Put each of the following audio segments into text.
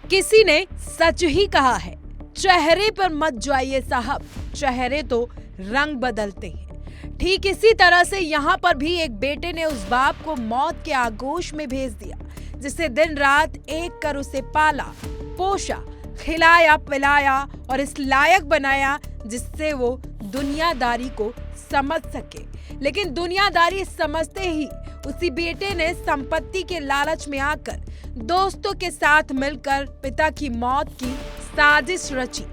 किसी ने सच ही कहा है, चेहरे पर मत जाइए साहब, चेहरे तो रंग बदलते हैं। ठीक इसी तरह से यहाँ पर भी एक बेटे ने उस बाप को मौत के आगोश में भेज दिया, जिसे दिन रात एक कर उसे पाला, पोषा, खिलाया, पिलाया और इस लायक बनाया जिससे वो दुनियादारी को समझ सके। लेकिन दुनियादारी समझते ही उसी बेटे ने संपत्ति के लालच में आकर दोस्तों के साथ मिलकर पिता की मौत की साजिश रची।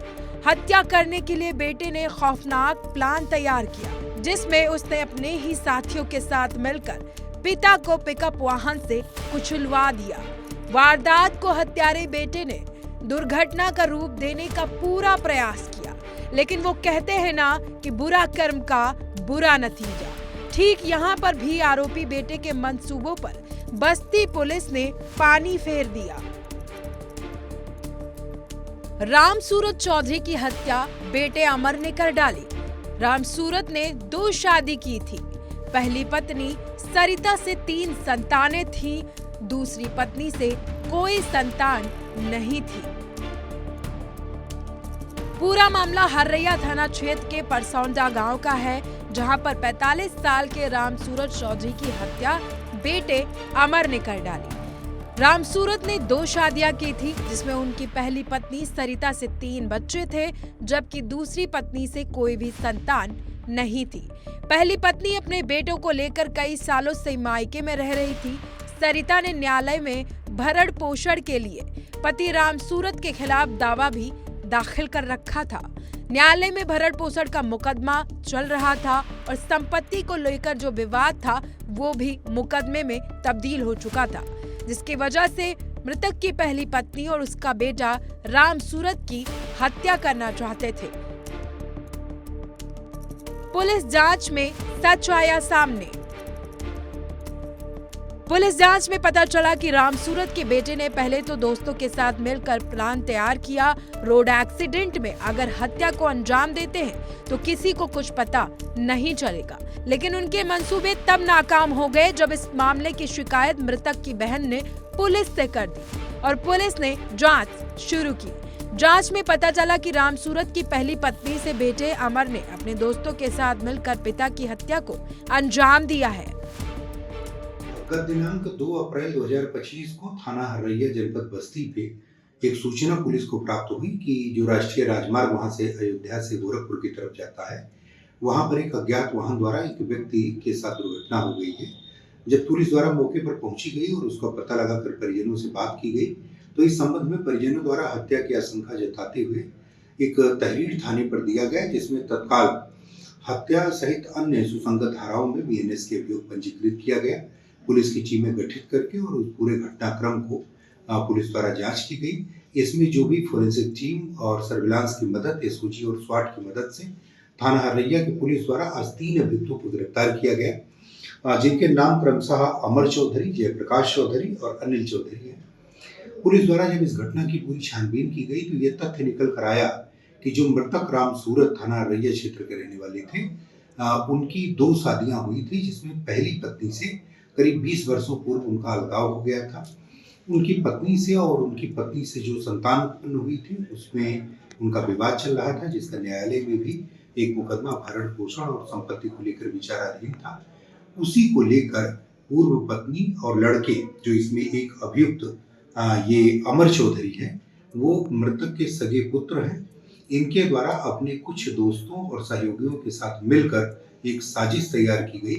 हत्या करने के लिए बेटे ने खौफनाक प्लान तैयार किया, जिसमें उसने अपने ही साथियों के साथ मिलकर पिता को पिकअप वाहन से कुचलवा दिया। वारदात को हत्यारे बेटे ने दुर्घटना का रूप देने का पूरा प्रयास किया, लेकिन वो कहते हैं ना कि बुरा कर्म का बुरा नतीजा। ठीक यहाँ पर भी आरोपी बेटे के मंसूबों पर बस्ती पुलिस ने पानी फेर दिया। राम सूरत चौधरी की हत्या बेटे अमर ने कर डाली। राम सूरत ने 2 शादी की थी। पहली पत्नी सरिता से 3 संतानें थी, दूसरी पत्नी से कोई संतान नहीं थी। पूरा मामला हर्रैया थाना क्षेत्र के परसौंडा गांव का है, जहां पर 45 साल के राम सूरत चौधरी की हत्या बेटे अमर ने कर डाली। राम सूरत ने 2 शादियां की थी, जिसमें उनकी पहली पत्नी सरिता से 3 बच्चे थे, जबकि दूसरी पत्नी से कोई भी संतान नहीं थी। पहली पत्नी अपने बेटों को लेकर कई सालों से मायके में रह रही थी। सरिता ने न्यायालय में भरण पोषण के लिए पति राम सूरत के खिलाफ दावा भी दाखिल कर रखा था। न्यायालय में भरण पोषण का मुकदमा चल रहा था और संपत्ति को लेकर जो विवाद था वो भी मुकदमे में तब्दील हो चुका था, जिसकी वजह से मृतक की पहली पत्नी और उसका बेटा राम सूरत की हत्या करना चाहते थे। पुलिस जांच में सच आया सामने। पुलिस जांच में पता चला कि राम सूरत के बेटे ने पहले तो दोस्तों के साथ मिलकर प्लान तैयार किया। रोड एक्सीडेंट में अगर हत्या को अंजाम देते हैं तो किसी को कुछ पता नहीं चलेगा, लेकिन उनके मंसूबे तब नाकाम हो गए जब इस मामले की शिकायत मृतक की बहन ने पुलिस से कर दी और पुलिस ने जांच शुरू की। जांच में पता चला कि राम सूरत की पहली पत्नी से बेटे अमर ने अपने दोस्तों के साथ मिलकर पिता की हत्या को अंजाम दिया है। गत दिनांक 2 अप्रैल 2025 को थाना हर्रैया जनपद बस्ती पे एक सूचना पुलिस को प्राप्त हुई कि जो राष्ट्रीय राजमार्ग वहां से अयोध्या से गोरखपुर की तरफ जाता है, वहां पर एक अज्ञात वाहन द्वारा एक व्यक्ति के साथ दुर्घटना हो गई है। जब पुलिस द्वारा मौके पर पहुंची गई और उसका पता लगाकर परिजनों से बात की गई, तो इस संबंध में परिजनों द्वारा हत्या की आशंका जताते हुए एक तहरीर थाने पर दिया गया, जिसमें तत्काल हत्या सहित अन्य सुसंगत धाराओं में बीएनएस के अभियोग पंजीकृत किया गया। पुलिस की टीमें गठित करके और उस पूरे घटनाक्रम को पुलिस द्वारा जांच की गई। इसमें जो भी फोरेंसिक टीम और सर्विलांस की मदद, एसओजी और स्वाट की मदद से थाना हर्रैया की पुलिस द्वारा आज 3 अभियुक्तों को गिरफ्तार किया गया, जिनके नाम क्रमशः अमर चौधरी, जयप्रकाश चौधरी और अनिल चौधरी है। पुलिस द्वारा जब इस घटना की पूरी छानबीन की गई तो ये तथ्य निकल कर आया कि जो मृतक राम सूरत थाना हर्रैया क्षेत्र के रहने वाले थे, उनकी 2 शादियां हुई थी, जिसमें पहली पत्नी से करीब 20 वर्षों पूर्व उनका अलगाव हो गया था। उनकी पत्नी से और उनकी पत्नी से जो संतान उत्पन्न हुई थी उसमें उनका विवाद चल रहा था, जिसका न्यायालय में भी एक मुकदमा भरण पोषण और संपत्ति को लेकर विचाराधीन था। उसी को लेकर पूर्व पत्नी और लड़के, जो इसमें एक अभियुक्त ये अमर चौधरी है, वो मृतक के सगे पुत्र हैं। इनके द्वारा अपने कुछ दोस्तों और सहयोगियों के साथ मिलकर एक साजिश तैयार की गई,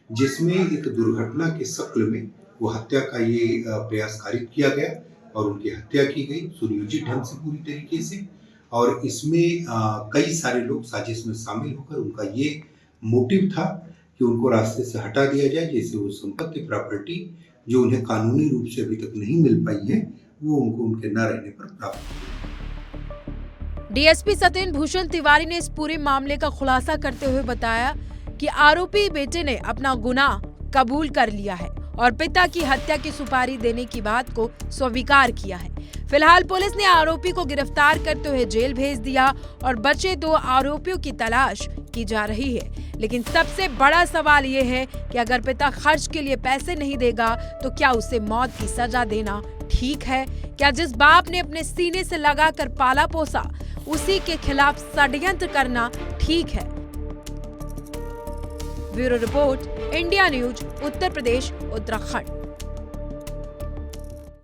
जिसमें एक दुर्घटना के शक्ल में वो हत्या का ये प्रयास कारित किया गया और उनकी हत्या की गई सुनियोजित ढंग से, पूरी तरीके से। और इसमें कई सारे लोग साजिश में शामिल होकर उनका ये मोटिव था कि उनको रास्ते से हटा दिया जाए, जैसे वो संपत्ति, प्रॉपर्टी जो उन्हें कानूनी रूप से अभी तक नहीं मिल पाई है, वो उनको उनके न रहने पर प्राप्त हो। डीएसपी सत्येंद्र भूषण तिवारी ने इस पूरे मामले का खुलासा करते हुए बताया कि आरोपी बेटे ने अपना गुनाह कबूल कर लिया है और पिता की हत्या की सुपारी देने की बात को स्वीकार किया है। फिलहाल पुलिस ने आरोपी को गिरफ्तार करते हुए जेल भेज दिया और बचे 2 आरोपियों की तलाश की जा रही है। लेकिन सबसे बड़ा सवाल ये है कि अगर पिता खर्च के लिए पैसे नहीं देगा तो क्या उसे मौत की सजा देना ठीक है? क्या जिस बाप ने अपने सीने से लगाकर पाला पोसा उसी के खिलाफ षड्यंत्र करना ठीक है? Bureau report, India news, Uttar Pradesh, Uttarakhand.